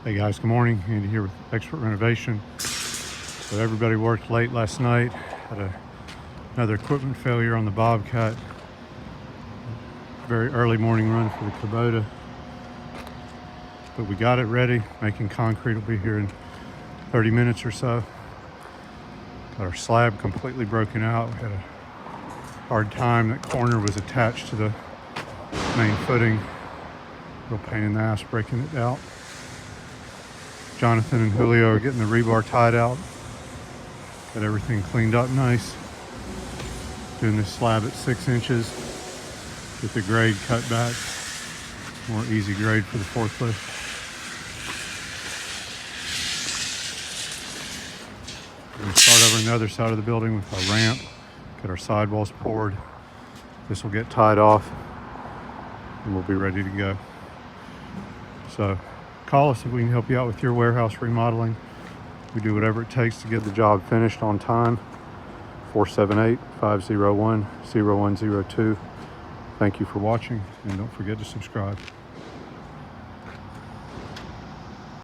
Hey guys, good morning. Andy here with Expert Renovation. So everybody worked late last night. Had another equipment failure on the Bobcat. Very early morning run for the Kubota. But we got it ready. Making concrete. Will be here in 30 minutes or so. Got our slab completely broken out. We had a hard time. That corner was attached to the main footing. Real pain in the ass breaking it out. Jonathan and Julio are getting the rebar tied out. Got everything cleaned up nice. Doing this slab at 6 inches. Get the grade cut back. More easy grade for the forklift. We're going to start over on the other side of the building with our ramp. Get our sidewalls poured. This will get tied off and we'll be ready to go. So call us if we can help you out with your warehouse remodeling. We do whatever it takes to get the job finished on time. 478-501-0102. Thank you for watching, and don't forget to subscribe.